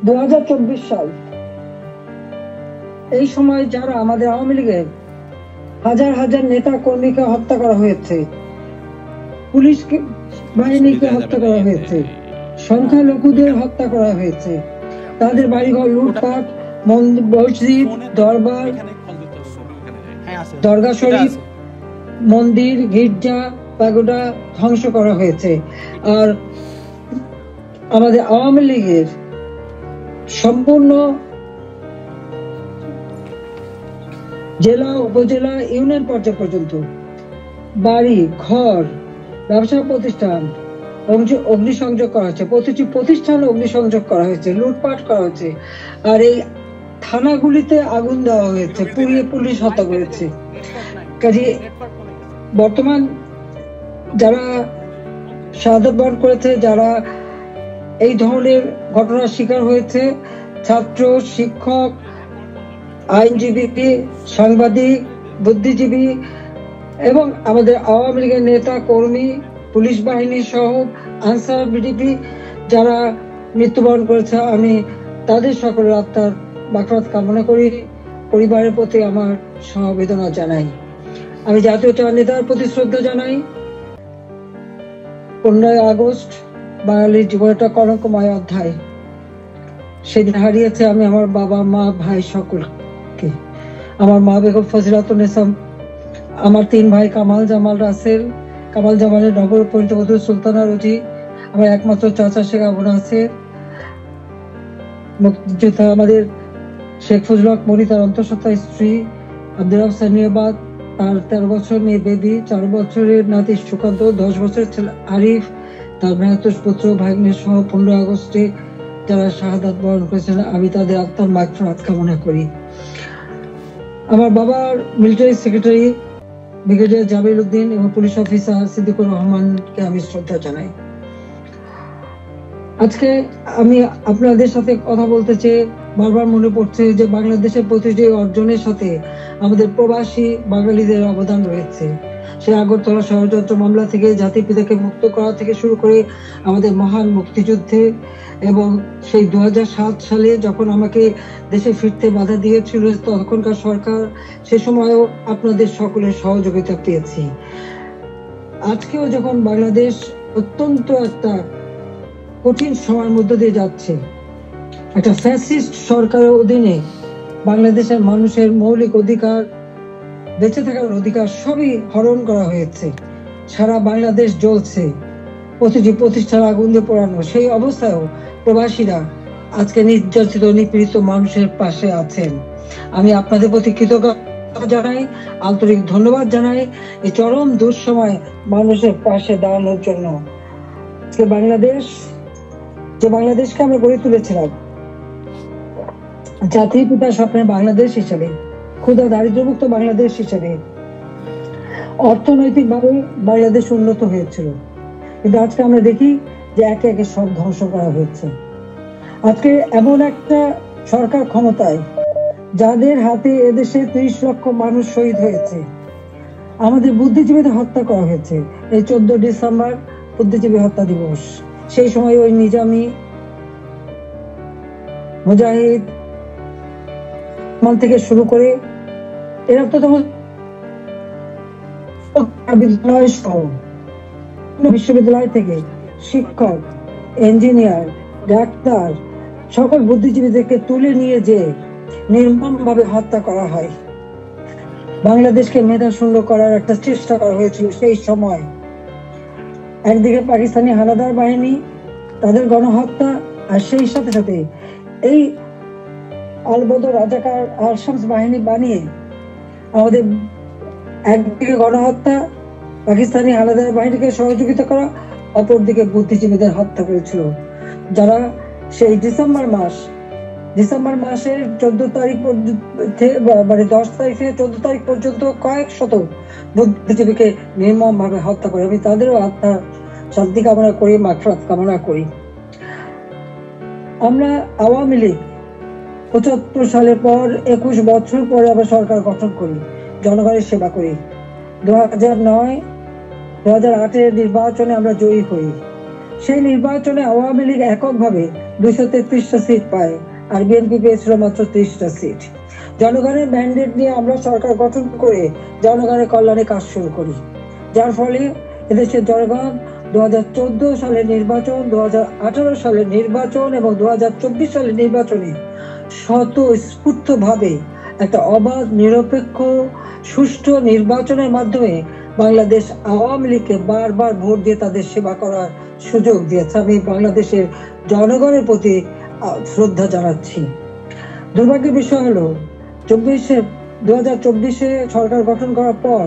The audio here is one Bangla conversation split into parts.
2024 সাল, এই সময় যারা আমাদের আওয়ামী লীগের হাজার হাজার নেতা কর্মীকে হত্যা করা হয়েছে, পুলিশ বাহিনীকে হত্যা করা হয়েছে, সংখ্যালঘুদের হত্যা করা হয়েছে, তাদের বাড়িঘর লুটপাট, মসজিদ, দরবার, দরগা শরীফ, মন্দির, গির্জা, প্যাগোডা ধ্বংস করা হয়েছে। আর আমাদের আওয়ামী লীগের সম্পূর্ণ জেলা, উপজেলা, ইউনিয়ন পর্যায় পর্যন্ত বাড়ি ঘর, ব্যবসা প্রতিষ্ঠান অগ্নিসংযোগ করা হয়েছে, প্রতিটি প্রতিষ্ঠান অগ্নিসংযোগ করা হয়েছে, লুটপাট করা হয়েছে। আর এই থানাগুলিতে আগুন দেওয়া হয়েছে, পুড়িয়ে পুলিশ হত্যা করেছে। কাজে বর্তমান যারা শাহাদাত বরণ করেছে, যারা এই ধরনের ঘটনার শিকার হয়েছে, ছাত্র, শিক্ষক, আইনজীবী, সাংবাদিক, বুদ্ধিজীবী এবং আমাদের আওয়ামী লীগের নেতা কর্মী, পুলিশ বাহিনী সহ আনসার, বিডিপি যারা মৃত্যুবরণ করেছে, আমি তাদের সকলের আত্মার মাগফিরাত কামনা করি, পরিবারের প্রতি আমার সমবেদনা জানাই। আমি জাতীয় নেতার প্রতি শ্রদ্ধা জানাই। 15 আগস্ট বাঙালির জীবনে একটা কলঙ্কময় অধ্যায়। সেদিন হারিয়েছে আমি আমার বাবা, মা, ভাই সকলকে। আমার মা বেগম ফজিলাতুন্নেসা, আমার 3 ভাই কামাল জামাল রাসেল, কামাল জামালের নগর পরিণত সুলতানা রুজি, আমার একমাত্র চাচা শেখ আবু নাসের, মুক্তিযোদ্ধা আমাদের শেখ ফজলুল হক মনি, তার অন্তঃসত্ত্বা স্ত্রী আব্দুল রাব সানিয়াবাদ, তার 13 বছর মেয়ে বেবি, 4 বছরের নাতি সুকান্ত, 10 বছরের ছেলে আরিফ, তার মেয়াতুস পুত্র ভাগ্নে সহ 15 আগস্টে যারা শাহাদাত বরণ করেছেন, আমি তাদের আত্মার মাগফিরাত কামনা করি। আমার বাবার military secretary brigadier Jamil Uddin এবং পুলিশ অফিসার সিদ্দিকুর রহমানকে আমি শ্রদ্ধা জানাই। আজকে আমি আপনাদের সাথে কথা বলতে চেয়ে বারবার মনে পড়ছে যে বাংলাদেশের প্রতিটি অর্জনের সাথে আমাদের প্রবাসী বাঙালিদের অবদান রয়েছে। সে আগরতলা ষড়যন্ত্র মামলা থেকে জাতির পিতাকে মুক্ত করা থেকে শুরু করে আমাদের মহান মুক্তিযুদ্ধে, এবং সেই 2007 সালে যখন আমাকে দেশে ফিরতে বাধা দিয়েছিল তখনকার সরকার, সে সময়ও আপনাদের সকলের সহযোগিতা পেয়েছি। আজকেও যখন বাংলাদেশ অত্যন্ত একটা কঠিন সময়ের মধ্য দিয়ে যাচ্ছে, একটা ফ্যাসিস্ট সরকারের অধীনে বাংলাদেশের মানুষের মৌলিক অধিকার, বেঁচে থাকার অধিকার সবই হরণ করা হয়েছে। সারা বাংলাদেশ জ্বলছে, প্রতিটি প্রতিষ্ঠান আগুন দিয়ে পোড়ানো। সেই অবস্থায়ও প্রবাসীরা আজকে নির্যাতিত নিপীড়িত মানুষের পাশে আছেন। আমি আপনাদের প্রতি কৃতজ্ঞতা জানাই, আন্তরিক ধন্যবাদ জানাই এই চরম দুঃসময় মানুষের পাশে দাঁড়ানোর জন্য। আজকে বাংলাদেশ, যে বাংলাদেশকে আমরা গড়ে তুলেছিলাম জাতির পিতার স্বপ্নের বাংলাদেশ হিসেবে, ক্ষুধা দারিদ্র্যমুক্ত বাংলাদেশ হিসেবে, অর্থনৈতিকভাবে বাংলাদেশ উন্নত হয়েছিল, কিন্তু আজকে আমরা দেখি যে একে একে সব ধ্বংস করা হয়েছে। আজকে এমন একটা সরকার ক্ষমতায় যাদের হাতে এদেশে 30 লক্ষ মানুষ শহীদ হয়েছে, আমাদের বুদ্ধিজীবীদের হত্যা করা হয়েছে। এই 14 ডিসেম্বর বুদ্ধিজীবী হত্যা দিবস, সেই সময় ওই নিজামী, মুজাহিদ থেকে শুরু করে এরা তো তখন বিদ্যালয় সহ বিশ্ববিদ্যালয় থেকে শিক্ষক, ইঞ্জিনিয়ার, ডাক্তার সকল বুদ্ধিজীবীদেরকে তুলে নিয়ে যে নির্মমভাবে হত্যা করা হয়। বাংলাদেশকে মেধা শূন্য করার একটা চেষ্টা করা হয়েছিল সেই সময়। একদিকে পাকিস্তানি হানাদার বাহিনী, তাদের গণহত্যা, আর সেই সাথে সাথে এই আলবদর রাজাকার আল-শামস বাহিনী বানিয়ে আমাদের একদিকে গণহত্যা, পাকিস্তানি হানাদার বাহিনীকে সহযোগিতা করা, অপরদিকে বুদ্ধিজীবীদের হত্যা করেছিল, যারা সেই ডিসেম্বর মাসের 14 তারিখ মানে 10 তারিখ থেকে 14 তারিখ পর্যন্ত কয়েক শত বুদ্ধিজীবীকে নির্মম ভাবে হত্যা করে। আমি তাদেরও আত্মা শান্তি কামনা করি, মাগফিরাত কামনা করি। আমরা আওয়ামী লীগ 75 সালের পর 21 বছর পরে আবার সরকার গঠন করি, জনগণের সেবা করি। 2009-2008 নির্বাচনে আমরা জয়ী হই। সেই নির্বাচনে আওয়ামী লীগ এককভাবে 233টা সিট পায়, আর বিএনপি পেয়েছিল মাত্র 30টা সিট। জনগণের ম্যান্ডেট নিয়ে আমরা সরকার গঠন করে জনগণের কল্যাণে কাজ শুরু করি, যার ফলে এদেশের জনগণ 2014 সালের নির্বাচন, 2018 সালের নির্বাচন এবং 2024 সালের নির্বাচনে স্বতঃস্ফূর্তভাবে একটা অবাধ, নিরপেক্ষ, সুষ্ঠু নির্বাচনের মাধ্যমে বাংলাদেশ আওয়ামী লীগকে বারবার ভোট দিয়ে তাদের সেবা করার সুযোগ দিয়েছে। আমি বাংলাদেশের জনগণের প্রতি শ্রদ্ধা জানাচ্ছি। দুর্ভাগ্যের বিষয় হলো 2024-এ সরকার গঠন করার পর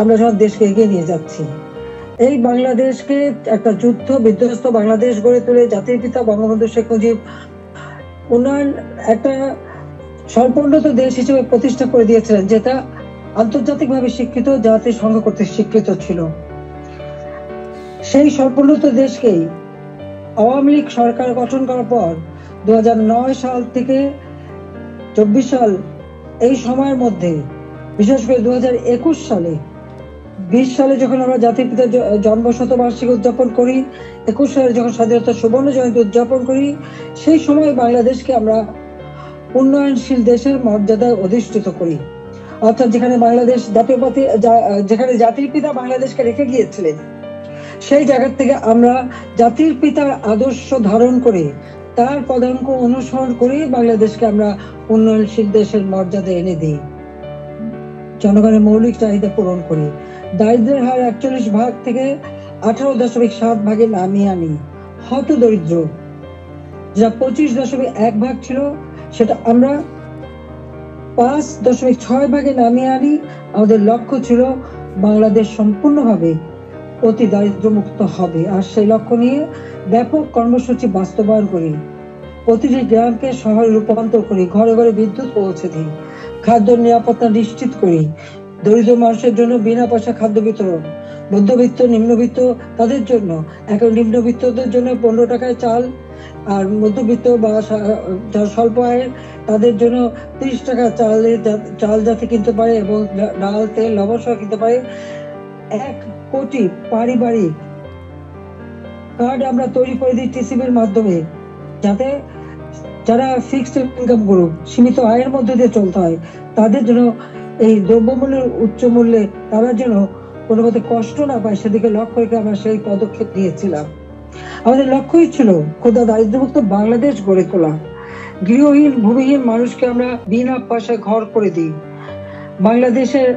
আমরা যখন দেশকে এগিয়ে নিয়ে যাচ্ছি, এই বাংলাদেশকে একটা যুদ্ধ বিধ্বস্ত বাংলাদেশ গড়ে তুলে জাতির পিতা বঙ্গবন্ধু শেখ মুজিব উন্নয়ন একটা স্বল্পোন্নত দেশ হিসেবে প্রতিষ্ঠা করে দিয়েছিলেন, যেটা আন্তর্জাতিকভাবে স্বীকৃত, জাতিসংঘ কর্তৃক স্বীকৃত ছিল। সেই স্বল্পোন্নত দেশকেই আওয়ামী লীগ সরকার গঠন করার পর 2009 সাল থেকে 24 সাল এই সময়ের মধ্যে, বিশেষ করে 2021 সালে 20 সালে যখন আমরা জাতির পিতার জন্ম শতবার্ষিকী উদযাপন করি, 21 সালে যখন স্বাধীনতা সুবর্ণ জয়ন্তী উদযাপন করি, সেই সময় বাংলাদেশকে আমরা উন্নয়নশীল দেশের মর্যাদায় অধিষ্ঠিত করি। অর্থাৎ যেখানে বাংলাদেশ যেখানে জাতির পিতা বাংলাদেশকে রেখে গিয়েছিলেন, সেই জায়গা থেকে আমরা জাতির পিতার আদর্শ ধারণ করে তার পদাঙ্ক অনুসরণ করে বাংলাদেশকে আমরা উন্নয়নশীল দেশের মর্যাদা এনে দিই, জনগণের মৌলিক চাহিদা পূরণ করি, দারিদ্রের হার 41 ভাগ থেকে 18.7 ভাগে নামিয়ে আনি, হত দরিদ্র যা 25.1 ভাগ ছিল সেটা আমরা 5.6 ভাগে নামিয়ে আনি। আমাদের লক্ষ্য ছিল বাংলাদেশ সম্পূর্ণভাবে অতি দারিদ্র মুক্ত হবে, আর সেই লক্ষ্য নিয়ে ব্যাপক কর্মসূচি বাস্তবায়ন করি। প্রতিটি গ্রামকে শহরে রূপান্তর করি, ঘরে ঘরে বিদ্যুৎ পৌঁছে দিই, খাদ্য নিরাপত্তা নিশ্চিত করি, দরিদ্র মানুষের জন্য বিনা পয়সা খাদ্য বিতরণ, মধ্যবিত্ত নিম্নবিত্ত তাদের জন্য, এখন নিম্নবিত্তদের জন্য 15 টাকায় চাল, আর মধ্যবিত্ত বা স্বল্প আয়ের তাদের জন্য 30 টাকা চাল যাতে কিনতে পারে এবং ডাল, তেল, লবণ সহ কিনতে পারে। 1 কোটি পারিবারিক কার্ড আমরা তৈরি করে দিই টিসিবির মাধ্যমে, যাতে যারা ফিক্সড ইনকাম গ্রুপ, সীমিত আয়ের মধ্যে দিয়ে চলতে হয়, তাদের জন্য এই দ্রব্যমূল্যের উচ্চ মূল্যে তারা যেন কোনো মতে কষ্ট না পায়, সেদিকে লক্ষ্য রেখে আমরা সেই পদক্ষেপ নিয়েছিলাম। আমাদের লক্ষ্যই ছিল ক্ষুধা দারিদ্র্যমুক্ত বাংলাদেশ গড়ে তোলা। গৃহহীন ভূমিহীন মানুষকে আমরা বিনা পয়সায় ঘর করে দিই। বাংলাদেশের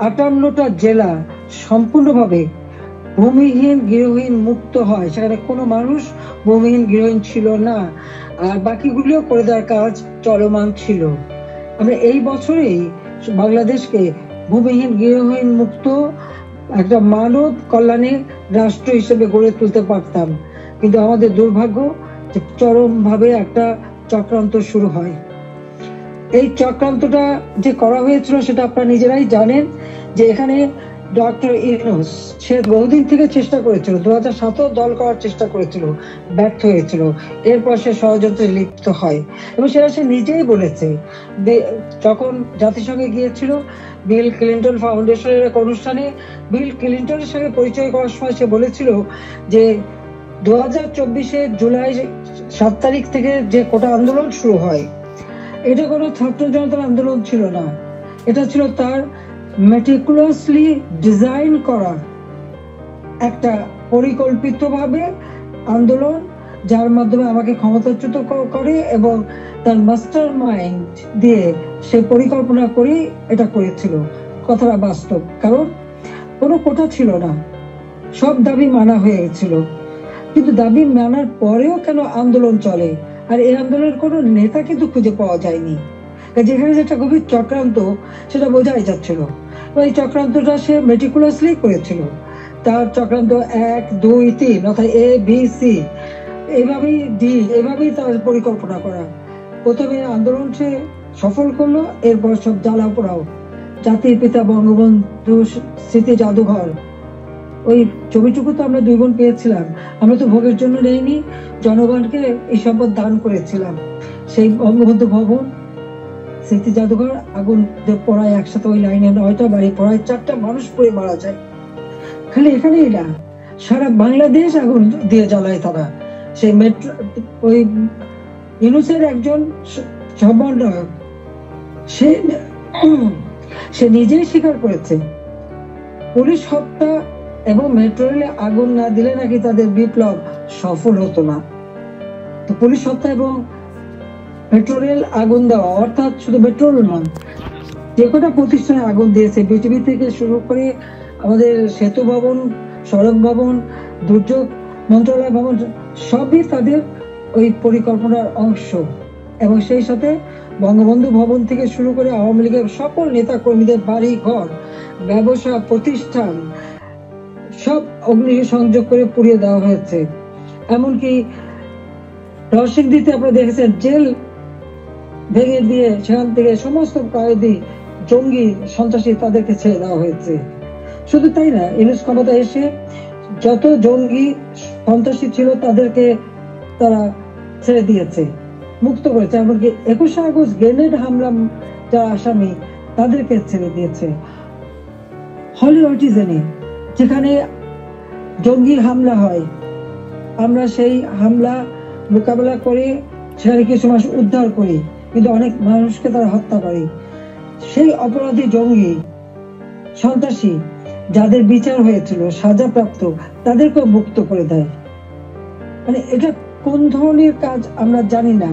58টা জেলা সম্পূর্ণভাবে ভূমিহীন গৃহহীন মুক্ত হয়, সেখানে কোনো মানুষ ভূমিহীন গৃহহীন ছিল না, আর বাকিগুলিও করে দেওয়ার কাজ চলমান ছিল। আমরা এই বছরেই বাংলাদেশকে ভূমিহীন গৃহহীন মুক্ত একটা মানব কল্যাণের রাষ্ট্র হিসেবে গড়ে তুলতে পারতাম, কিন্তু আমাদের দুর্ভাগ্য যে চরমভাবে একটা চক্রান্ত শুরু হয়। এই চক্রান্তটা যে করা হয়েছিল সেটা আপনারা নিজেরাই জানেন, যে এখানে ডক্টর ইউনূস সে বহুদিন থেকে চেষ্টা করেছিল, 2007 দল করার চেষ্টা করেছিল, ব্যর্থ হয়েছিল। এরপর সে ষড়যন্ত্রে লিপ্ত হয় এবং সেটা সে নিজেই বলেছে। যখন জাতিসংঘে গিয়েছিল বিল ক্লিন্টন ফাউন্ডেশনের এক অনুষ্ঠানে, বিল ক্লিন্টনের সঙ্গে পরিচয় করার সময় সে বলেছিল যে 2024 জুলাই 7 তারিখ থেকে যে কোটা আন্দোলন শুরু হয়, এটা কোনো ছাত্র জনতার আন্দোলন ছিল না, এটা ছিল তার মেটিকুলাসলি ডিজাইন করা একটা পরিকল্পিতভাবে আন্দোলন, যার মাধ্যমে আমাকে ক্ষমতাচ্যুত করে এবং তার মাস্টার মাইন্ড দিয়ে সে পরিকল্পনা করে এটা করেছিল। কথাটা বাস্তব, কারণ কোনো কোটা ছিল না, সব দাবি মানা হয়ে গেছিল, কিন্তু দাবি মানার পরেও কেন আন্দোলন চলে, আর এই আন্দোলনের কোনো নেতা কিন্তু খুঁজে পাওয়া যায়নি। যেখানে যেটা গভীর চক্রান্ত সেটা বোঝাই যাচ্ছিল। এই চক্রান্তটা সে মেটিকুলাসলি করেছিল। তার চক্রান্ত 1, 2, 3 অর্থাৎ ABC, এইভাবেই ডি, এইভাবেই তার পরিকল্পনা করা। প্রথমে আন্দোলন সে সফল করলো, এরপর সব জ্বালা পোড়াও। জাতির পিতা বঙ্গবন্ধু স্মৃতি জাদুঘর, ওই ছবিটুকু তো আমরা 2 বোন পেয়েছিলাম, আমরা তো ভোগের জন্য নেইনি, জনগণকে এই সম্পদ দান করেছিলাম। সেই বঙ্গবন্ধু ভবন, স্মৃতি জাদুঘর আগুন পড়ায় একসাথে, ওই লাইনে 9টা বাড়ি পড়ায় 4টা মানুষ পড়ে মারা যায়। খালি এখানেই না, সারা বাংলাদেশ আগুন দিয়ে জ্বালায় তারা। সেই মেট্রো, ওই ইউনূসের একজন সমন্বয়ক, সে নিজেই স্বীকার করেছে পুলিশ হত্যা এবং মেট্রো রেলে আগুন না দিলে নাকি তাদের বিপ্লব সফল হতো না। তো পুলিশ হত্যা এবং মেট্রো রেল আগুন দেওয়া, অর্থাৎ শুধু মেট্রো রেল নয়, যে কটা প্রতিষ্ঠানে আগুন দিয়েছে, বিটিভি থেকে শুরু করে আমাদের সেতু ভবন, সড়ক ভবন, দুর্যোগ মন্ত্রণালয় ভবন, সবই তাদের ওই পরিকল্পনার অংশ। এবং সেই সাথে বঙ্গবন্ধু ভবন থেকে শুরু করে আওয়ামী লীগের সকল নেতা কর্মীদের বাড়ি ঘর, ব্যবসা প্রতিষ্ঠান সব অগ্নি সংযোগ করে পুড়িয়ে দেওয়া হয়েছে। এমনকি নরসিংদীতে আপনারা দেখেছেন জেল ভেঙে দিয়ে সেখান থেকে সমস্ত কয়েদি, জঙ্গি, সন্ত্রাসী তাদেরকে ছেড়ে দেওয়া হয়েছে। শুধু তাই না, ইউনূস ক্ষমতা এসে যত জঙ্গি সন্ত্রাসী ছিল তাদেরকে তারা ছেড়ে দিয়েছে, মুক্ত করেছে। এমনকি 21শে আগস্ট গ্রেনেড হামলা যারা আসামি তাদেরকে ছেড়ে দিয়েছে। হলি অটিজেনে যেখানে জঙ্গি হামলা হয়, আমরা সেই হামলা মোকাবেলা করে সেখানে কিছু মানুষ উদ্ধার করি, কিন্তু অনেক মানুষকে তারা হত্যা করে। সেই অপরাধী জঙ্গি সন্ত্রাসী যাদের বিচার হয়েছিল, সাজাপ্রাপ্ত, তাদেরকে মুক্ত করে দেয়। মানে এটা কোন ধরনের কাজ আমরা জানি না।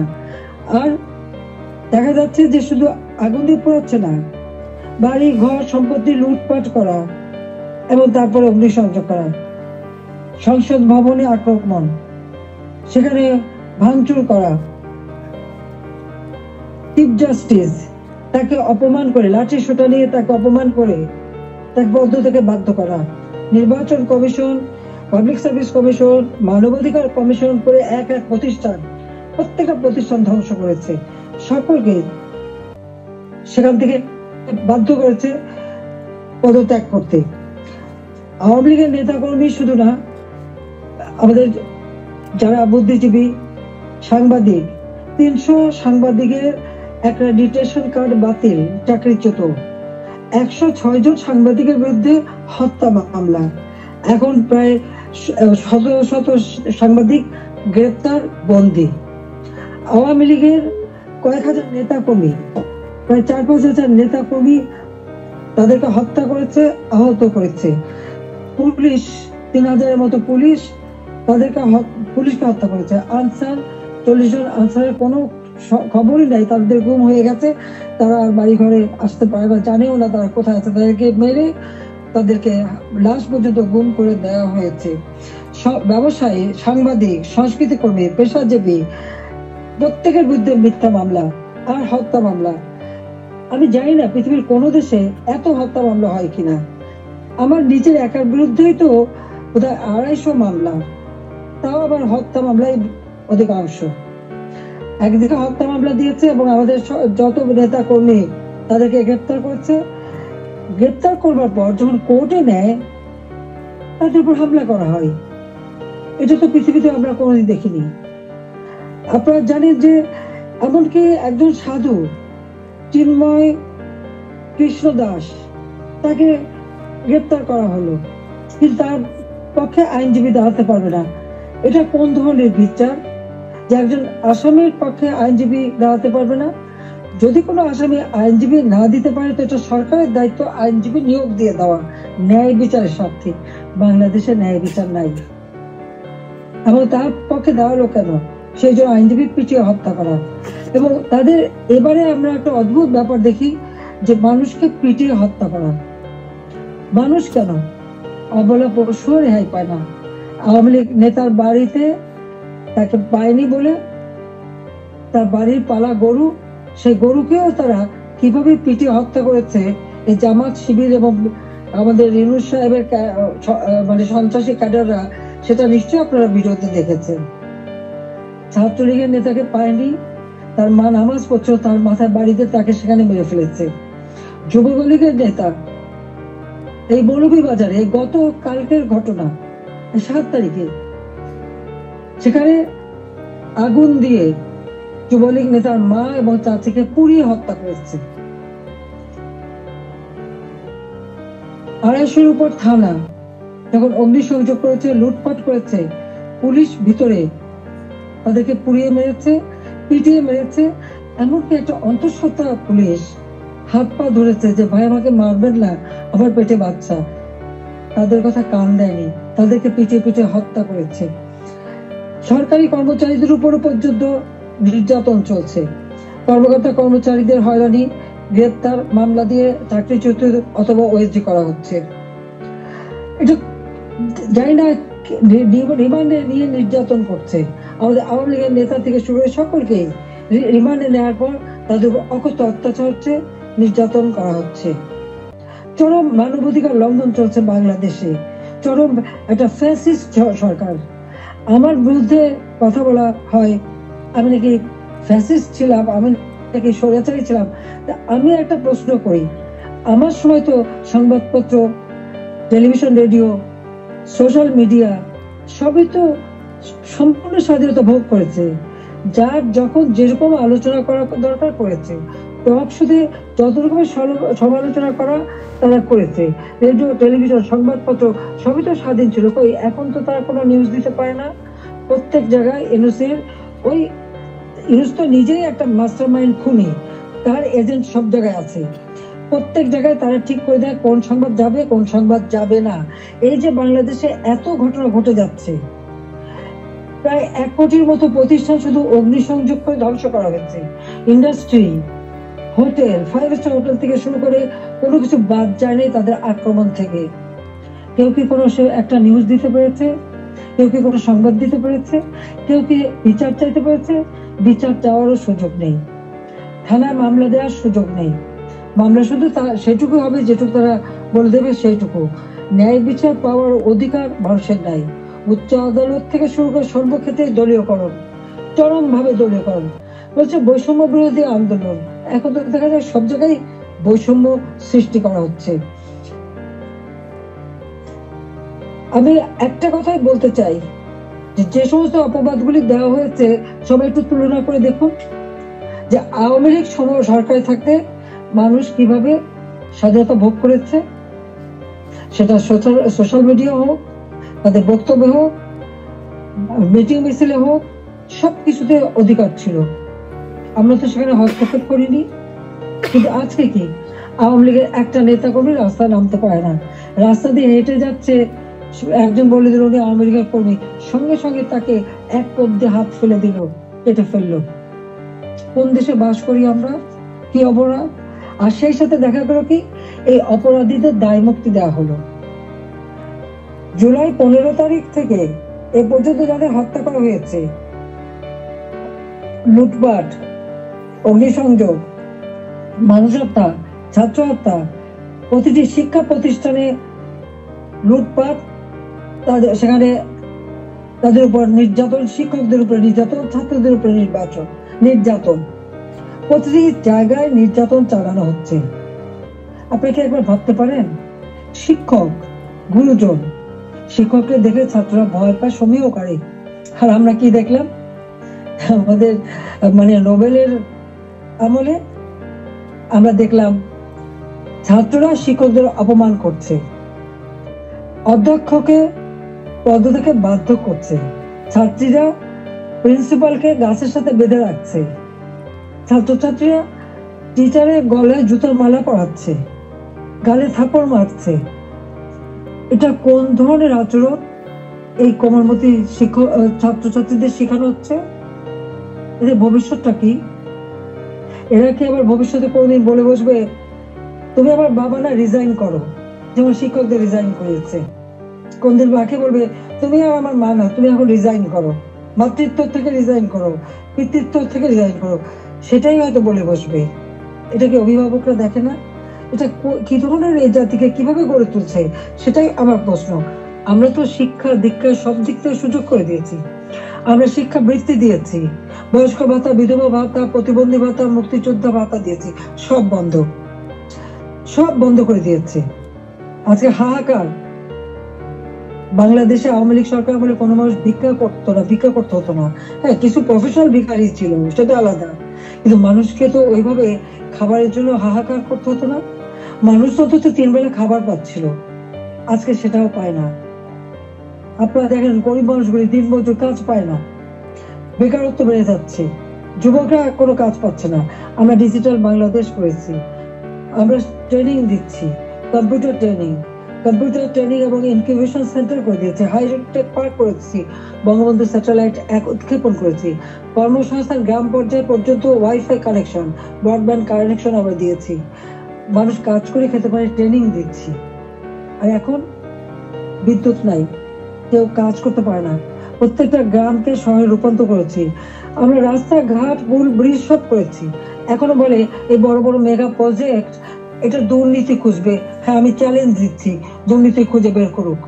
আর দেখা যাচ্ছে যে শুধু আগুন দিয়ে পোড়াচ্ছে না, বাড়ি ঘর সম্পত্তি লুটপাট করা এবং তারপরে অগ্নিসংযোগ করা, সংসদ ভবনে আক্রমণ, সেখানে ভাঙচুর করা, চিফ জাস্টিস তাকে অপমান করে, লাঠি সোটা নিয়ে তাকে অপমান করে তাকে পদ থেকে বাধ্য করা, নির্বাচন কমিশন, পাবলিক সার্ভিস কমিশন, মানবাধিকার কমিশন করে এক এক প্রতিষ্ঠান, প্রত্যেকটা প্রতিষ্ঠান ধ্বংস করেছে, সকলকে সেখান থেকে বাধ্য করেছে পদত্যাগ করতে। আওয়ামী লীগের নেতাকর্মী শুধু না, আমাদের যারা বুদ্ধিজীবী, সাংবাদিক, 300 সাংবাদিকের অ্যাক্রেডিটেশন কার্ড বাতিল, চাকরিচ্যুত, 106 জন সাংবাদিকের বিরুদ্ধে হত্যা মামলা, এখন প্রায় শত সাংবাদিক গ্রেপ্তার, বন্দী। আওয়ামী লীগের কয়েক হাজার নেতা কর্মী, প্রায় 4-5 হাজার নেতা কর্মী তাদেরকে হত্যা করেছে, আহত করেছে। পুলিশ 3000-এর মতো পুলিশ পুলিশকে হত্যা করেছে। আনসার 40 জন আনসারের কোনো খবরই নাই, তাদের গুম হয়ে গেছে, তারা আর বাড়ি ঘরে আসতে পারে না, জানেও না তারা কোথায় আছে। তাদেরকে মেরে তাদেরকে লাশ পর্যন্ত গুম করে দেওয়া হয়েছে। ব্যবসায়ী, সাংবাদিক, সংস্কৃতি কর্মী, পেশাজীবী প্রত্যেকের বিরুদ্ধে মিথ্যা মামলা আর হত্যা মামলা। আমি জানি না পৃথিবীর কোন দেশে এত হত্যা মামলা হয় কিনা। আমার নিজের একার বিরুদ্ধেই তো বোধহয় 250 মামলা, তাও আবার হত্যা মামলায় অধিকাংশ। একদিকে হত্যা মামলা দিয়েছে এবং আমাদের যত নেতা কর্মী তাদেরকে গ্রেপ্তার করছে। গ্রেপ্তার করবার পর যখন কোর্টে নেয়, তাদের উপর হামলা করা হয়। এটা তো পৃথিবীতে আমরা কোনোদিন দেখিনি। আপনারা জানেন যে এমনকি একজন সাধু চিন্ময় কৃষ্ণ দাস, তাকে গ্রেপ্তার করা হলো, কিন্তু তার পক্ষে আইনজীবী দাঁড়াতে পারবে না। এটা কোন ধরনের বিচার যে একজন আসামির পক্ষে আইনজীবী দাঁড়াতে পারবে না? যদি কোনো আসামি আইনজীবী না দিতে পারে তো এটা সরকারের দায়িত্ব আইনজীবী নিয়োগ দিয়ে দেওয়া, ন্যায় বিচারের স্বার্থে। বাংলাদেশে ন্যায় বিচার নাই, এবং তার পক্ষে দাঁড়ালো কেন? সেই জন্য আইনজীবী পিটিয়ে হত্যা করা। এবং তাদের এবারে আমরা একটা অদ্ভুত ব্যাপার দেখি যে মানুষকে পিটিয়ে হত্যা করা। মানুষ কেন? অবলা পশুও রেহাই পায় না। আওয়ামী লীগ নেতার বাড়িতে তাকে পায়নি বলে তার বাড়ির পালা গরু, সেই গরুকেও তারা কিভাবে পিটিয়ে হত্যা করেছে এই জামাত শিবির এবং আমাদের ইউনূস সাহেবের মানে সন্ত্রাসী ক্যাডাররা, সেটা নিশ্চয়ই আপনারা ভিডিওতে দেখেছেন। ছাত্রলীগের নেতাকে পায়নি, তার মা নামাজ পড়ছিল, তার মাথায় বাড়িতে তাকে সেখানে মেরে ফেলেছে। যুবলীগের নেতা এই মৌলভীবাজারে গত কালকের ঘটনা, 7 তারিখে সেখানে আগুন দিয়ে যুবলীগ নেতার মা এবং চাচিকে পুড়িয়ে হত্যা করেছে। 250-র উপর থানা যখন অগ্নিসংযোগ করেছে, লুটপাট করেছে, পুলিশ ভিতরে তাদেরকে পুড়িয়ে মেরেছে। পিটিয়ে মেরেছে, এমনকি একটা অন্তঃসত্ত্বা পুলিশ হাত পা ধরেছে যে ভাই আমাকে মারবেন না, আমার পেটে বাচ্চা। তাদের কথা কান দেয়নি, তাদেরকে পিটিয়ে পিটিয়ে হত্যা করেছে। সরকারি কর্মচারীদের উপরও পর্যন্ত নির্যাতন চলছে। কর্মকর্তা কর্মচারীদের হয়রানি, গ্রেপ্তার, মামলা দিয়ে চাকরিচ্যুত অথবা ওএসডি করা হচ্ছে। এটা জানি না রিমান্ডে নিয়ে নির্যাতন করছে। আমাদের আওয়ামী লীগের নেতা থেকে শুরু করে সকলকেই রিমান্ডে নেওয়ার পর তাদের অকথ্য অত্যাচার হচ্ছে, নির্যাতন করা হচ্ছে। চরম মানবাধিকার লঙ্ঘন চলছে বাংলাদেশে, চরম একটা ফ্যাসিস্ট সরকার। আমার বিরুদ্ধে কথা বলা হয় আমি নাকি ফ্যাসিস্ট ছিলাম, আমি নাকি স্বৈরাচারী ছিলাম। আমি একটা প্রশ্ন করি, আমার সময় তো সংবাদপত্র, টেলিভিশন, রেডিও, সোশ্যাল মিডিয়া সবই তো সম্পূর্ণ স্বাধীনতা ভোগ করেছে। যার যখন যেরকম আলোচনা করা দরকার করেছে, টক শুধু যত রকমের সমালোচনা করা তারা করেছে। রেডিও, টেলিভিশন, সংবাদপত্র সবই তো স্বাধীন ছিল। কই এখন তো তারা কোনো নিউজ দিতে পারে না। প্রত্যেক জায়গায় ইউনূসের ওই ইউনূস তো নিজেই একটা মাস্টার মাইন্ড খুনি, তার এজেন্ট সব জায়গায় আছে। প্রত্যেক জায়গায় তারা ঠিক করে দেয় কোন সংবাদ যাবে, কোন সংবাদ যাবে না। এই যে বাংলাদেশে এত ঘটনা ঘটে যাচ্ছে, প্রায় 1 কোটির মতো প্রতিষ্ঠান শুধু অগ্নিসংযোগ করে ধ্বংস করা হয়েছে। ইন্ডাস্ট্রি, হোটেল, 5 স্টার হোটেল থেকে শুরু করে কোনো কিছু বাদ যায়নি তাদের আক্রমণ থেকে। কেউ কি কোনো একটা নিউজ দিতে পেরেছে? কেউ কি কোনো সংবাদ দিতে পেরেছে? কেউ কি বিচার চাইতে পেরেছে? বিচার চাওয়ারও সুযোগ নেই, থানায় মামলা দেওয়ার সুযোগ নেই। মামলা শুধু সেটুকু হবে যেটুকু তারা বলে দেবে সেইটুকু। ন্যায় বিচার পাওয়ার অধিকার মানুষের নাই। উচ্চ আদালত থেকে শুরু করে সর্বক্ষেত্রে দলীয়করণ, চরম ভাবে দলীয়করণ। বলছে বৈষম্য বিরোধী আন্দোলন, এখন তো দেখা যায় সব জায়গায় বৈষম্য সৃষ্টি করা হচ্ছে। আমি একটা কথাই বলতে চাই, যে সমস্ত অপবাদগুলি দেওয়া হয়েছে সবাই একটু তুলনা করে দেখুন যে আওয়ামী লীগ সরকারে থাকতে মানুষ কিভাবে স্বাধীনতা ভোগ করেছে। সেটা সোশ্যাল মিডিয়া হোক, তাদের বক্তব্য হোক, মিটিং মিছিলে হোক, সবকিছুতে অধিকার ছিল। আমরা তো সেখানে হস্তক্ষেপ করিনি। কিন্তু আজকে কি আওয়ামী লীগের একটা নেতা কর্মী রাস্তায় নামতে পারে না, রাস্তা দিয়ে হেঁটে যাচ্ছে, একজন বলে দিল উনি আওয়ামী লীগের কর্মী, সঙ্গে সঙ্গে তাকে এক কোপ দিয়ে হাত ফেলে দিল, কেটে ফেললো। কোন দেশে বাস করি আমরা? কি অপরাধ! আর সেই সাথে দেখা গেল কি এই অপরাধীদের দায় মুক্তি দেওয়া হলো। জুলাই 15 তারিখ থেকে এ পর্যন্ত যাদের হত্যা করা হয়েছে, লুটপাট, অগ্নিসংযোগ, মানুষ হত্যা, ছাত্র হত্যা, প্রতিটি শিক্ষা প্রতিষ্ঠানে লুটপাট, সেখানে তাদের উপর নির্যাতন, শিক্ষকদের উপর নির্যাতন, ছাত্রদের উপর নির্যাতন, প্রতিটি জায়গায় নির্যাতন চালানো হচ্ছে। আপনি কি একবার ভাবতে পারেন? শিক্ষক, গুরুজন, শিক্ষককে দেখে ছাত্ররা ভয় পায়, সমীহ করে। আর আমরা কি দেখলাম? আমাদের নোবেলের আমলে আমরা দেখলাম ছাত্ররা শিক্ষকদের অপমান করছে, অধ্যক্ষকে পদ থেকে বাধ্য করছে, ছাত্রীরা প্রিন্সিপালকে গাছের সাথে বেঁধে রাখছে, ছাত্রছাত্রীরা টিচারের গলায় জুতার মালা পরাচ্ছে, গালে থাপড় মারছে। এটা কোন ধরনের আচরণ এই কোমলমতি ছাত্রছাত্রীদের শেখানো হচ্ছে? এদের ভবিষ্যৎটা কি? এরা কি আবার ভবিষ্যতে কোনদিন বলে বসবে তুমি আমার বাবা না, রিজাইন করো, যেমন শিক্ষকদের রিজাইন করেছে? কোনদিন বাকি বলবে তুমি আমার মা না, তুমি এখন রিজাইন করো, মাতৃত্ব থেকে রিজাইন করো, পিতৃত্ব থেকে রিজাইন করো? সেটাই হয়তো বলে বসবে। এটা কি অভিভাবকরা দেখে না? এটা কি ধরনের এই জাতিকে কিভাবে গড়ে তুলছে সেটাই আমার প্রশ্ন। আমরা তো শিক্ষা দীক্ষা সব দিক থেকে সুযোগ করে দিয়েছি, আমরা শিক্ষা বৃত্তি দিয়েছি, বয়স্ক ভাতা, বিধবা ভাতা, প্রতিবন্ধী ভাতা, মুক্তিযোদ্ধা ভাতা দিয়েছি, সব বন্ধ করে দিয়েছে। আজকে হাহাকার। বাংলাদেশে আওয়ামী লীগ সরকার বলে কোনো মানুষ ভিক্ষা করতে হতো না। হ্যাঁ, কিছু প্রফেশনাল ভিখারি ছিল, সেটা আলাদা, কিন্তু মানুষকে তো ওইভাবে খাবারের জন্য হাহাকার করতে হতো না। মানুষ তো 3 বেলা খাবার পাচ্ছিল, আজকে সেটাও পায় না। আপনারা দেখেন গরিব মানুষগুলি দিনমজুর, কাজ পায় না, বেকারত্ব বেড়ে যাচ্ছে, যুবকরা কোনো কাজ পাচ্ছে না। আমরা ডিজিটাল বাংলাদেশ করেছি, আমরা ট্রেনিং দিচ্ছি, কম্পিউটার ট্রেনিং এবং ইনকিউবেশন সেন্টার করে দিয়েছি, হাইটেক পার্ক করেছি, বঙ্গবন্ধু স্যাটেলাইট 1 উৎক্ষেপণ করেছি, কর্মসংস্থান গ্রাম পর্যায়ে পর্যন্ত ওয়াইফাই কানেকশন, ব্রডব্যান্ড কানেকশন আমরা দিয়েছি, মানুষ কাজ করে খেতে পারে ট্রেনিং দিচ্ছি। আর এখন বিদ্যুৎ নাই, কেউ কাজ করতে পারে না, প্রত্যেকটা গ্রামকে শহরে রূপান্তর করেছি, আমরা রাস্তাঘাট পুল ব্রিজ সব করেছি। এখনো বলে এই বড় বড় মেগা প্রজেক্ট এটা দুর্নীতি খুঁজবে। হ্যাঁ, আমি চ্যালেঞ্জ দিচ্ছি, দুর্নীতি খুঁজে বের করুক।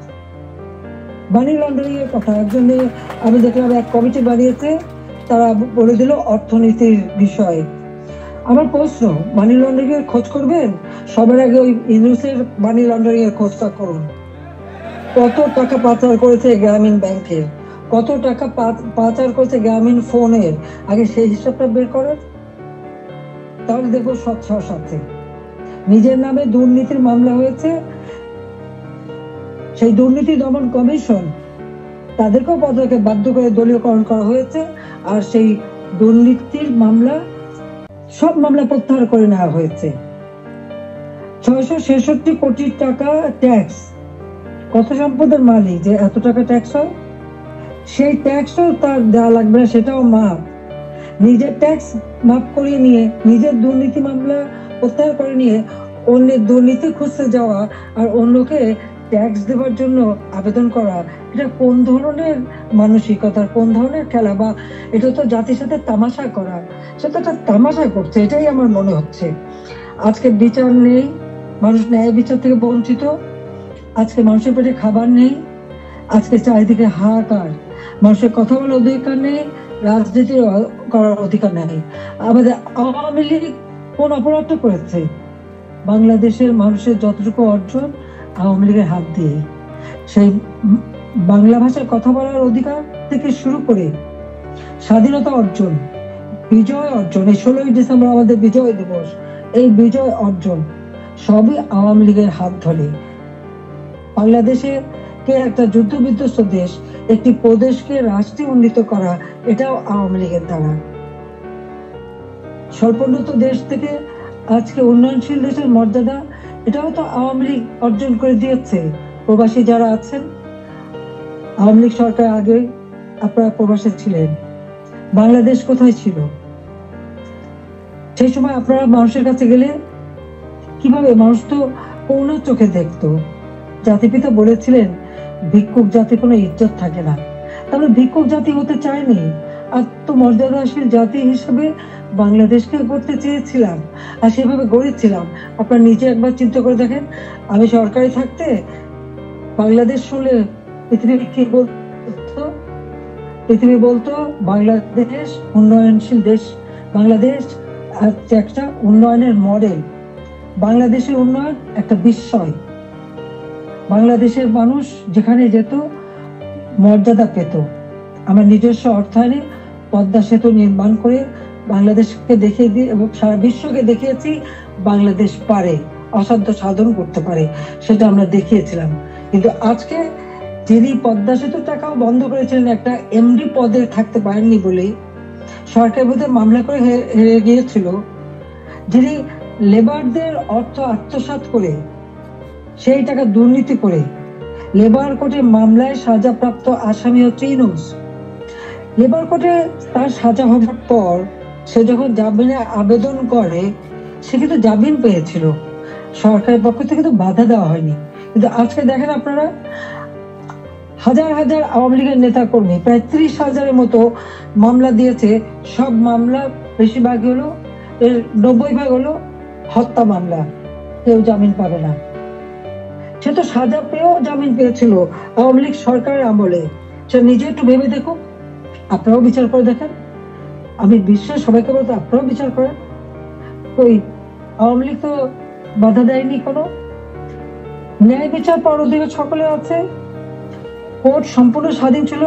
মানি লন্ডারিং এর কথা একজনে আমি দেখলাম এক কমিটি বানিয়েছে, তারা বলে দিল অর্থনীতির বিষয়ে। আমার প্রশ্ন, মানি লন্ডারিং এর খোঁজ করবেন, সবার আগে ওই ইউনুসের মানি লন্ডারিং এর খোঁজটা করুন। কত টাকা পাচার করেছে গ্রামীণ ব্যাংকের, কত টাকা পাচার করেছে গ্রামীণ ফোনের, আগে সেই হিসাবটা বের করেন, তাহলে দেখবো স্বচ্ছর সাথে। নিজের নামে দুর্নীতির মামলা হয়েছে, সেই দুর্নীতি দমন কমিশন তাদেরকেও পদকে বাধ্য করে দলীয়করণ করা হয়েছে, আর সেই দুর্নীতির মামলা সব মামলা প্রত্যাহার করে নেওয়া হয়েছে। 666 কোটি টাকা ট্যাক্স, কত সম্পদের মালিক যে এত টাকা ট্যাক্স হয়, সেই ট্যাক্সও তার দেওয়া লাগবে না, সেটাও মাপ। নিজের ট্যাক্স মাপ করিয়ে নিয়ে, নিজের দুর্নীতি মামলা প্রত্যাহার করে নিয়ে অন্যের দুর্নীতি খুঁজতে যাওয়া আর অন্যকে ট্যাক্স দেওয়ার জন্য আবেদন করা, এটা কোন ধরনের মানসিকতার, কোন ধরনের খেলা? বা এটা তো জাতির সাথে তামাশা করা, সেটা একটা তামাশা করছে, এটাই আমার মনে হচ্ছে। আজকে বিচার নেই, মানুষ ন্যায় বিচার থেকে বঞ্চিত, আজকে মানুষের পেটে খাবার নেই, আজকে চারিদিকে হাহাকার, মানুষের কথা বলার অধিকার নেই, রাজনীতি করার অধিকার নেই। আমাদের আওয়ামী লীগ কোন অপরাধটা করেছে? বাংলাদেশের মানুষের যতটুকু অর্জন আওয়ামী লীগের হাত দিয়ে, সেই বাংলা ভাষায় কথা বলার অধিকার থেকে শুরু করে স্বাধীনতা অর্জন, বিজয় অর্জন, এই 16ই ডিসেম্বর আমাদের বিজয় দিবস, এই বিজয় অর্জন সবই আওয়ামী লীগের হাত ধরে। বাংলাদেশে কে একটা যুদ্ধ বিধ্বস্ত দেশ, একটি প্রদেশকে রাষ্ট্রে উন্নীত করা, এটাও আওয়ামী লীগের দ্বারা। স্বল্পোন্নত দেশ থেকে আজকে উন্নয়নশীল দেশের মর্যাদা, এটাও তো আওয়ামী লীগ অর্জন করে দিয়েছে। প্রবাসী যারা আছেন, আওয়ামী লীগ সরকার আগে আপনারা প্রবাসে ছিলেন, বাংলাদেশ কোথায় ছিল? সেই সময় আপনারা মানুষের কাছে গেলে কিভাবে মানুষ তো করুণা চোখে দেখতো। জাতিপিতা বলেছিলেন ভিক্ষুক জাতি কোনো ইজ্জত থাকে না, তাহলে ভিক্ষুক জাতি হতে চায়নি, আত্মমর্যাদাশীল জাতি হিসেবে বাংলাদেশকে গড়তে চেয়েছিলাম, আর সেভাবে গড়েছিলাম। আপনারা নিজে একবার চিন্তা করে দেখেন, আমি সরকারি থাকতে বাংলাদেশ শুনলে পৃথিবী কি বলতো? পৃথিবী বলতো বাংলাদেশ উন্নয়নশীল দেশ, বাংলাদেশ একটা উন্নয়নের মডেল, বাংলাদেশের উন্নয়ন একটা বিস্ময়। বাংলাদেশের মানুষ যেখানে যেত মর্যাদা পেত। আমরা নিজস্ব অর্থায়নে পদ্মা সেতু নির্মাণ করে বাংলাদেশকে দেখিয়ে দিয়ে এবং সারা বিশ্বকে দেখিয়েছি বাংলাদেশ পারে, অসাধ্য সাধন করতে পারে, সেটা আমরা দেখিয়েছিলাম। কিন্তু আজকে যিনি পদ্মা সেতুর টাকাও বন্ধ করেছিলেন একটা এমডি পদে থাকতে পারেননি বলে সরকার বোধহয় মামলা করে হেরে গিয়েছিল, যিনি লেবারদের অর্থ আত্মসাৎ করে সেই টাকা দুর্নীতি করে লেবার কোর্টে মামলায় সাজাপ্রাপ্ত আসামি হচ্ছে ইউনূস। লেবার কোর্টে তার সাজা হবার পর সে যখন জামিনে আবেদন করে, সে কিন্তু জামিন পেয়েছিল, সরকারের পক্ষ থেকে তো বাধা দেওয়া হয়নি। কিন্তু আজকে দেখেন আপনারা, হাজার হাজার আওয়ামী লীগের নেতা কর্মী, প্রায় 30,000-এর মতো মামলা দিয়েছে। সব মামলা বেশিরভাগ হলো, এর 90% হলো হত্যা মামলা, কেউ জামিন পাবে না। সে তো সাজা পেয়েও জামিন পেয়েছিল আওয়ামী লীগ সরকারের আমলে। সে নিজে একটু ভেবে দেখুন, আপনারাও বিচার করে দেখেন। আমি বিশ্বের সবাইকে বলতে আপনারাও বিচার করেন। ওই আওয়ামী লীগ তো বাধা দেয়নি কোনো, ন্যায় বিচার পাওয়ার অধিকার সকলে আছে, কোর্ট সম্পূর্ণ স্বাধীন ছিল,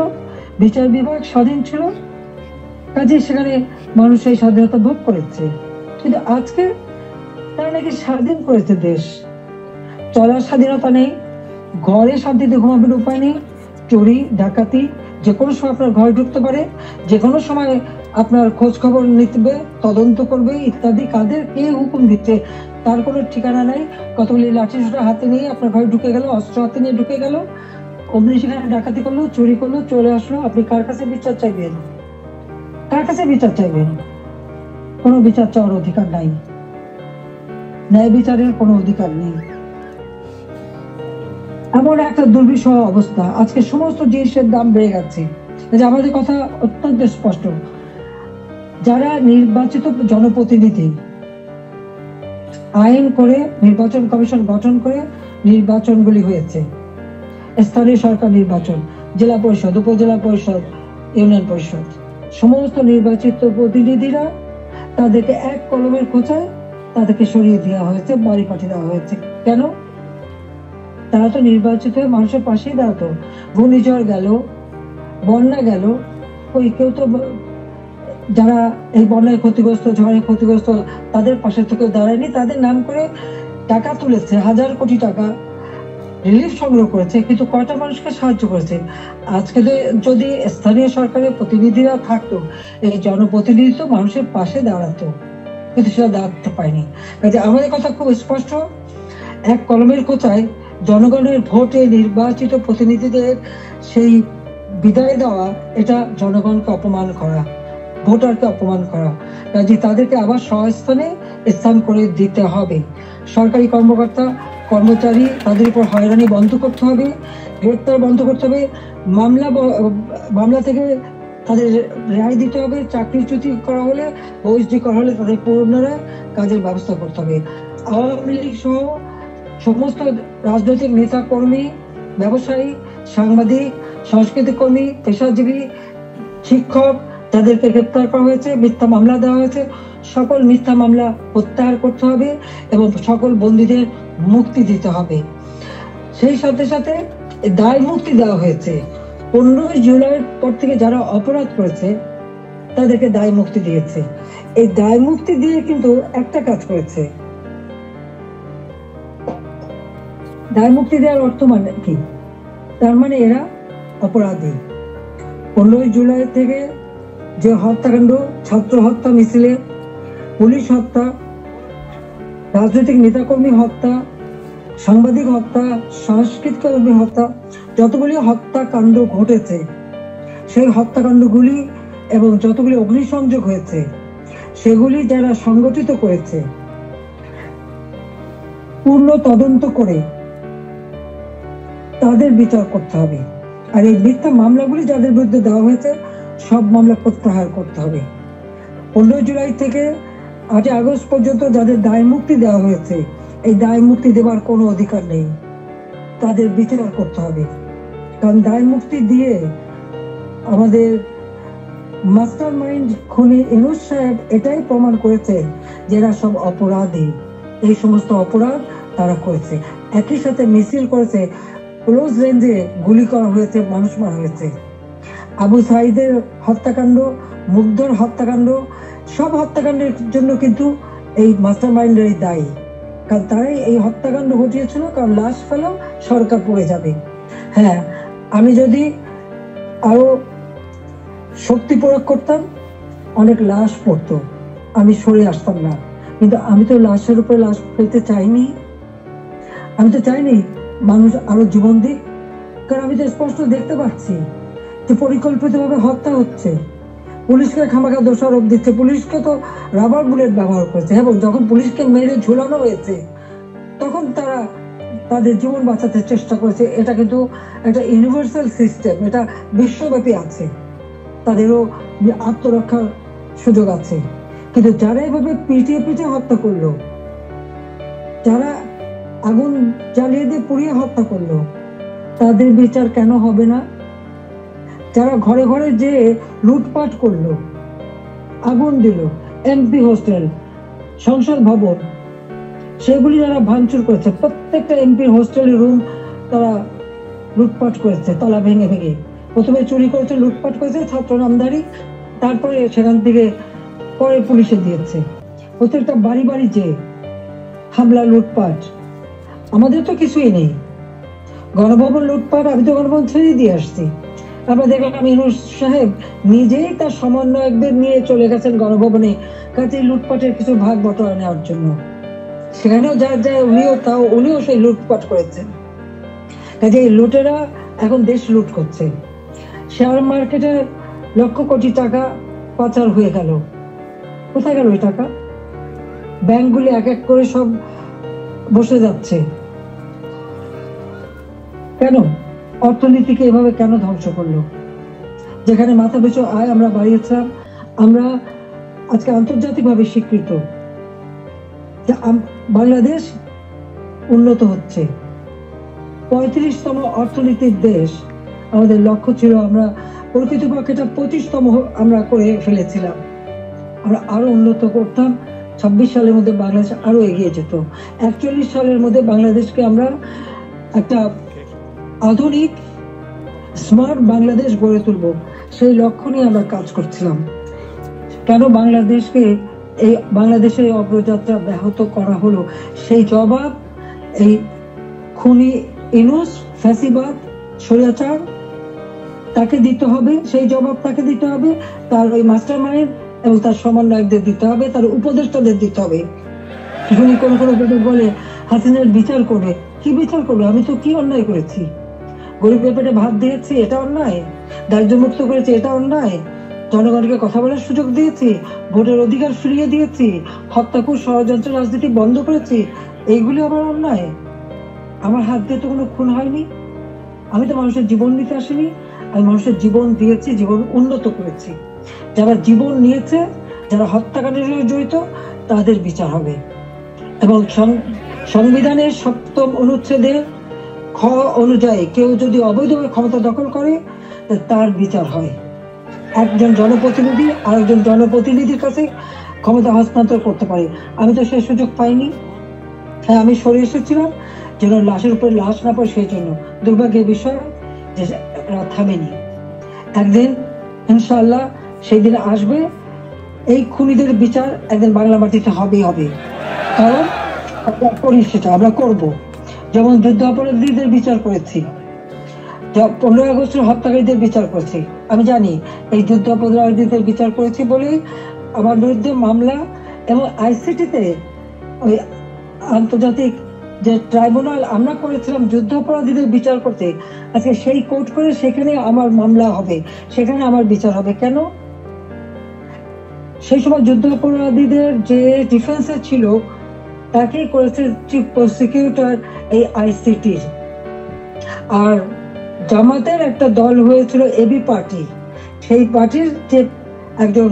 বিচার বিভাগ স্বাধীন ছিল, কাজে সেখানে মানুষ এই স্বাধীনতা ভোগ করেছে। কিন্তু আজকে তারা নাকি স্বাধীন করেছে দেশ, চলার স্বাধীনতা নেই, ঘরে শান্তিতে ঘুমাবেন উপায় নেই, চুরি ডাকাতি যে কোনো সময় আপনার ঘরে ঢুকতে পারে, যে কোনো সময় আপনার খোঁজ খবর নিতে, তদন্ত করবে ইত্যাদি। কাদের কে হুকুম দিচ্ছে তার কোনো ঠিকানা নাই। কতগুলি লাঠি সোটা হাতে নিয়ে আপনার ঘরে ঢুকে গেল, অস্ত্র হাতে নিয়ে ঢুকে গেল, অমনি সেখানে ডাকাতি করলো, চুরি করলো, চলে আসলো। আপনি কার কাছে বিচার চাইবেন? কার কাছে বিচার চাইবেন? কোনো বিচার চাওয়ার অধিকার নাই, ন্যায় বিচারের কোনো অধিকার নেই। এমন একটা দুর্বিষহ অবস্থা। আজকে সমস্ত জিনিসের দাম বেড়ে গেছে। আমাদের কথা অত্যন্ত স্পষ্ট, যারা নির্বাচিত জনপ্রতিনিধি আইন করে নির্বাচন কমিশন গঠন করে নির্বাচনগুলি হয়েছে, স্থানীয় সরকার নির্বাচন, জেলা পরিষদ, উপজেলা পরিষদ, ইউনিয়ন পরিষদ, সমস্ত নির্বাচিত প্রতিনিধিরা তাদেরকে এক কলমের খোঁচায় তাদেরকে সরিয়ে দেওয়া হয়েছে, বাড়ি পাঠিয়ে দেওয়া হয়েছে। কেন? তারা তো নির্বাচিত হয়ে মানুষের পাশেই দাঁড়াতো। ঘূর্ণিঝড় গেল, বন্যা গেল, ওই কেউ তো যারা এই বন্যায় ক্ষতিগ্রস্ত, ঝড়ে ক্ষতিগ্রস্ত তাদের পাশে থেকে দাঁড়ায়নি। তাদের নাম করে টাকা তুলেছে, 1000 কোটি টাকা রিলিফ সংগ্রহ করেছে, কিন্তু কয়টা মানুষকে সাহায্য করেছে? আজকে যদি স্থানীয় সরকারের প্রতিনিধিরা থাকতো, এই জনপ্রতিনিধি তো মানুষের পাশে দাঁড়াতো, কিন্তু সেটা দাঁড়াতে পারেনি। কাজে আমাদের কথা খুব স্পষ্ট, এক কলমের কোথায় জনগণের ভোটে নির্বাচিত প্রতিনিধিদের সেই বিদায় দেওয়া, এটা জনগণকে অপমান করা, ভোটারকে অপমান করা। কাজে তাদেরকে আবার স্বস্থানে স্থান করে দিতে হবে। সরকারি কর্মকর্তা কর্মচারী তাদের উপর হয়রানি বন্ধ করতে হবে, গ্রেপ্তার বন্ধ করতে হবে, মামলা থেকে তাদের রেহাই দিতে হবে, চাকরিচ্যুতি করা হলে, ওএসডি করা হলে তাদের পুনরায় কাজের ব্যবস্থা করতে হবে। আওয়ামী লীগ সহ সমস্ত রাজনৈতিক নেতা কর্মী, ব্যবসায়ী, সাংবাদিক, সংস্কৃতি কর্মী, পেশাজীবী, শিক্ষক, যাদেরকে গ্রেপ্তার করা হয়েছে, মিথ্যা মামলা দেওয়া হয়েছে, সকল মিথ্যা মামলা প্রত্যাহার করতে হবে এবং সকল বন্দীদের মুক্তি দিতে হবে। সেই সাথে সাথে দায় মুক্তি দেওয়া হয়েছে। 15 জুলাইয়ের পর থেকে যারা অপরাধ করেছে তাদেরকে দায় মুক্তি দিয়েছে। এই দায় মুক্তি দিয়ে কিন্তু একটা কাজ করেছে। দায় মুক্তি দেওয়ার অর্থ মানে কি? তার মানে এরা অপরাধী। 15 জুলাই থেকে যে হত্যাকাণ্ড, ছাত্র হত্যা মিছিলে, পুলিশ হত্যা, রাজনৈতিক নেতাকর্মী হত্যা, সাংবাদিক হত্যা, সাংস্কৃতিক কর্মী হত্যা, যতগুলি হত্যাকাণ্ড ঘটেছে, সেই হত্যাকাণ্ডগুলি এবং যতগুলি অগ্নিসংযোগ হয়েছে, সেগুলি যারা সংগঠিত করেছে পূর্ণ তদন্ত করে তাদের বিচার করতে হবে। আর এই মিথ্যা মামলাগুলি যাদের বিরুদ্ধে দেওয়া হয়েছে সব মামলা প্রত্যাহার করতে হবে। 15 জুলাই থেকে 8 আগস্ট পর্যন্ত যাদের দায় মুক্তি দেওয়া হয়েছে, এই দায় মুক্তি দেওয়ার কোনো অধিকার নেই, তাদের বিচার করতে হবে। কারণ দায় মুক্তি দিয়ে আমাদের মাস্টার মাইন্ড খুনি ইউনূস সাহেব এটাই প্রমাণ করেছে যে এরা সব অপরাধী, এই সমস্ত অপরাধ তারা করেছে। একই সাথে মিছিল করেছে, ক্লোজ রেঞ্জে গুলি করা হয়েছে, মানুষ মারা হয়েছে। আবু সাঈদের হত্যাকাণ্ড, মুগ্ধর হত্যাকাণ্ড, সব হত্যাকাণ্ডের জন্য কিন্তু এই মাস্টার মাইন্ডেরই দায়ী। কারণ তারাই এই হত্যাকাণ্ড ঘটিয়েছিল, কারণ লাশ ফেলেও সরকার পড়ে যাবে। হ্যাঁ, আমি যদি আরো শক্তি প্রয়োগ করতাম, অনেক লাশ পড়তো, আমি সরে আসতাম না। কিন্তু আমি তো লাশের উপরে লাশ ফেলতে চাইনি। আমি তো চাইনি মানুষ আরো জীবন দিক, কারণ আমি তো স্পষ্ট দেখতে পাচ্ছি যে পরিকল্পিতভাবে হত্যা হচ্ছে। পুলিশকে খামাখা দোষারোপ দিচ্ছে, পুলিশকে তো রাবার বুলেট ব্যবহার করেছে, এবং যখন পুলিশকে মেরে ঝুলানো হয়েছে তখন তারা তাদের জীবন বাঁচাতে চেষ্টা করেছে। এটা কিন্তু একটা ইউনিভার্সাল সিস্টেম, এটা বিশ্বব্যাপী আছে, তাদেরও আত্মরক্ষার সুযোগ আছে। কিন্তু যারা এভাবে পিটিয়ে পিটিয়ে হত্যা করলো, যারা আগুন জ্বালিয়ে দিয়ে পুড়িয়ে হত্যা করলো, তাদের বিচার কেন হবে না? যারা ঘরে ঘরে যে লুটপাট করলো, আগুন দিল, এমপি হোস্টেল, সংসদ ভবন, সেগুলি যারা ভাঙচুর করেছে, প্রত্যেকটা এমপির হোস্টেলের রুম তারা লুটপাট করেছে, তালা ভেঙে ভেঙে। প্রথমে চুরি করেছে, লুটপাট করেছে ছাত্র নামধারী, তারপরে সেখান থেকে পরে পুলিশে দিয়েছে। প্রত্যেকটা বাড়ি বাড়ি যে হামলা, লুটপাট। আমাদের তো কিছুই নেই। গণভবন লুটপাট, আমি তো গণভবন ছেড়ে দিয়ে আসছি। আমরা দেখলাম ইউনূস সাহেব নিজেই তার সমন্বয়কদের নিয়ে চলে গেছেন গণভবনে কাজে লুটপাটের কিছু ভাগ বটরা নেওয়ার জন্য। সেখানেও যা যায় উনিও সেই লুটপাট করেছেন। কাজে লুটেরা এখন দেশ লুট করছে। শেয়ার মার্কেটে লক্ষ কোটি টাকা পাচার হয়ে গেল। কোথায় গেল ওই টাকা? ব্যাংকগুলি এক এক করে সব বসে যাচ্ছে। কেন? অর্থনীতিকে এভাবে কেন ধ্বংস করলো? যেখানে মাথা পিছু আয় আমরা বাড়িয়েছিলাম, আমরা আজকে আন্তর্জাতিকভাবে স্বীকৃত যে বাংলাদেশ উন্নত হচ্ছে, 35তম অর্থনীতির দেশ। আমাদের লক্ষ্য ছিল, আমরা প্রকৃতপক্ষে এটা 25তম আমরা করে ফেলেছিলাম। আমরা আরো উন্নত করতাম। 26 সালের মধ্যে বাংলাদেশ আরো এগিয়ে যেত। 41 সালের মধ্যে বাংলাদেশকে আমরা একটা আধুনিক স্মার্ট বাংলাদেশ গড়ে তুলব, সেই লক্ষ্য নিয়ে আমরা কাজ করছিলাম। কেন বাংলাদেশের অগ্রযাত্রা ব্যাহত করা হলো, সেই জবাব এই খুনি ইউনূস, ফ্যাসিবাদ, স্বৈরাচার তাকে দিতে হবে। সেই জবাব তাকে দিতে হবে, তার ওই মাস্টার মাইন্ড এবং তার সমন্বয়কদের দিতে হবে, তার উপদেষ্টাদের দিতে হবে। শুনি কোন বলে হাসিনার বিচার করবে। কি বিচার করবে? আমি তো কি অন্যায় করেছি? গরিবের পেটে ভাত দিয়েছি, এটা অন্যায়? দারিদ্র মুক্ত করেছি, এটা অন্যায়? জনগণকে কথা বলার সুযোগ দিয়েছি, ভোটের অধিকার ফিরিয়ে দিয়েছি, হত্যাকুর ষড়যন্ত্র রাজনীতি বন্ধ করেছি, এইগুলি আমার অন্যায়? আমার হাত দিয়ে তো কোনো খুন হয়নি। আমি তো মানুষের জীবন নিতে আসিনি। আমি মানুষের জীবন দিয়েছি, জীবন উন্নত করেছি। যারা জীবন নিয়েছে, যারা হত্যাকাণ্ডের সঙ্গে জড়িত, তাদের বিচার হবে। এবং সংবিধানের 7ম অনুচ্ছেদের খ অনুযায়ী কেউ যদি অবৈধভাবে ক্ষমতা দখল করে, তার বিচার হয়। একজন জনপ্রতিনিধি আরেকজন জনপ্রতিনিধির কাছে ক্ষমতা হস্তান্তর করতে পারে। আমি তো সেই সুযোগ পাইনি। হ্যাঁ, আমি সরে এসেছিলাম যেন লাশের উপরে লাশ না পড়ে, সেই জন্য। দুর্ভাগ্যের বিষয় যে থামেনি। একদিন ইনশাআল্লাহ সেই দিন আসবে, এই খুনিদের বিচার একদিন বাংলা মাটিতে হবেই হবে। কারণ আমরা করি, সেটা আমরা করবো। যেমন যুদ্ধ অপরাধীদের বিচার করেছি, 15 আগস্টের হত্যাকারীদের বিচার করেছি। আমি জানি এই যুদ্ধ অপরাধীদের বিচার করেছি বলেই আমার বিরুদ্ধে মামলা, এবং আইসিটিতে ওই আন্তর্জাতিক যে ট্রাইব্যুনাল আমরা করেছিলাম যুদ্ধ অপরাধীদের বিচার করতে, আজকে সেই কোর্ট করে সেখানে আমার মামলা হবে, সেখানে আমার বিচার হবে। কেন? সেই সময় যুদ্ধ অপরাধীদের যে ডিফেন্সে ছিল, তাকেই করেছে চিফ প্রসিকিউটর এই আইসিটির। আর জামাতের একটা দল হয়েছিল এবি পার্টি, সেই পার্টির যে একজন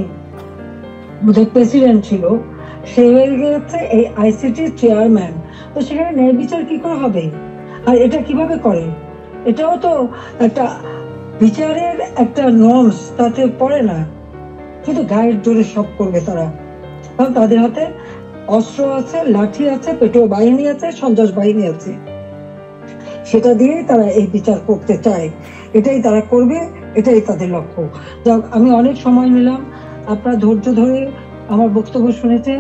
প্রেসিডেন্ট ছিল, সে হয়ে গেছে এই আইসিটির চেয়ারম্যান। তো সেখানে ন্যায় বিচার কি করে হবে? আর এটা কিভাবে করে? এটাও তো একটা বিচারের একটা নর্মস, তাতে পড়ে না। কিন্তু গায়ের জোরে সব করবে তারা, কারণ তাদের হাতে অস্ত্র আছে, লাঠি আছে, পেটোয়া বাহিনী আছে, সন্ত্রাস বাহিনী আছে। সেটা দিয়েই তারা এই বিচার করতে চায়, এটাই তারা করবে, এটাই তাদের লক্ষ্য। যাক, আমি অনেক সময় নিলাম, আপনারা ধৈর্য ধরে আমার বক্তব্য শুনেছেন,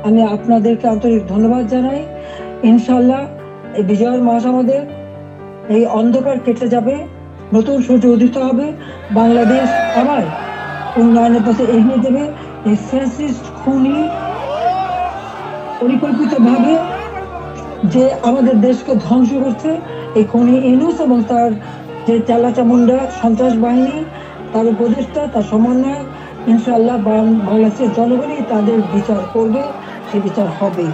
আমি আপনাদেরকে আন্তরিক ধন্যবাদ জানাই। ইনশাআল্লাহ এই বিজয়ের মাস আমাদের, এই অন্ধকার কেটে যাবে, নতুন সূর্য উদিত হবে, বাংলাদেশ আবার উন্নয়নের পথে এগিয়ে দেবে। এই ফ্যাসিস্ট খুনি পরিকল্পিতভাবে যে আমাদের দেশকে ধ্বংস করছে, এই খুনি ইউনূস এবং তার যে চালাচামুন্ডা সন্ত্রাস বাহিনী, তার উপদেষ্টা, তার সমন্বয়, ইনশাআল্লাহ বাংলাদেশের জনগণই তাদের বিচার করবে, সে বিচার হবে।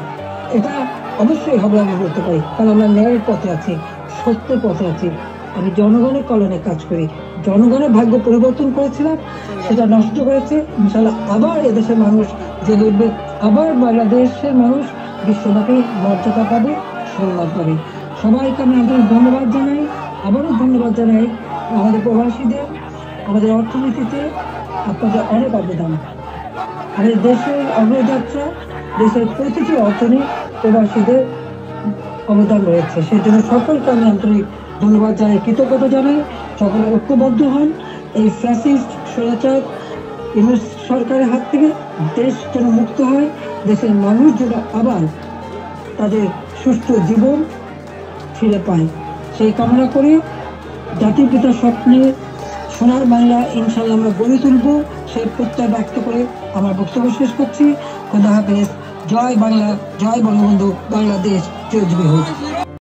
এটা অবশ্যই হবে, আমি বলতে পারি, কারণ আমরা ন্যায়ের পথে আছি, সত্যের পথে আছি। আমি জনগণের কল্যাণে কাজ করি। জনগণের ভাগ্য পরিবর্তন করেছিলাম, সেটা নষ্ট করেছে। ইনশাআল্লাহ আবার এদেশের মানুষ জেগে উঠবে, আবার বাংলাদেশের মানুষ বিশ্বব্যাপী মর্যাদা পাবে, সম্মান পাবে। সবাইকে আমি আন্তরিক ধন্যবাদ জানাই। আবারও ধন্যবাদ জানাই আমাদের প্রবাসীদের, আমাদের অর্থনীতিতে আপনাদের অনেক অবদান। আমাদের দেশের অগ্রযাত্রা, দেশের প্রতিটি অর্থনীতি প্রবাসীদের অবদান রয়েছে। সেই জন্য সকলকে আমি আন্তরিক ধন্যবাদ জানাই, কৃতজ্ঞতা জানাই। সকলে ঐক্যবদ্ধ হন, এই ফ্যাসিস্ট স্বৈরাচার ইউনূস সরকারের হাত থেকে দেশ যেন মুক্ত হয়, দেশের মানুষ যেন আবার তাদের সুষ্ঠু জীবন ফিরে পায়, সেই কামনা করে জাতির পিতার স্বপ্নে সোনার বাংলা ইনশাল্লাহ আমরা গড়ে তুলব, সেই প্রত্যয় ব্যক্ত করে আমার বক্তব্য শেষ করছি। খোদা হাফেজ। জয় বাংলা, জয় বঙ্গবন্ধু, বাংলাদেশ চিরজীবী হোক।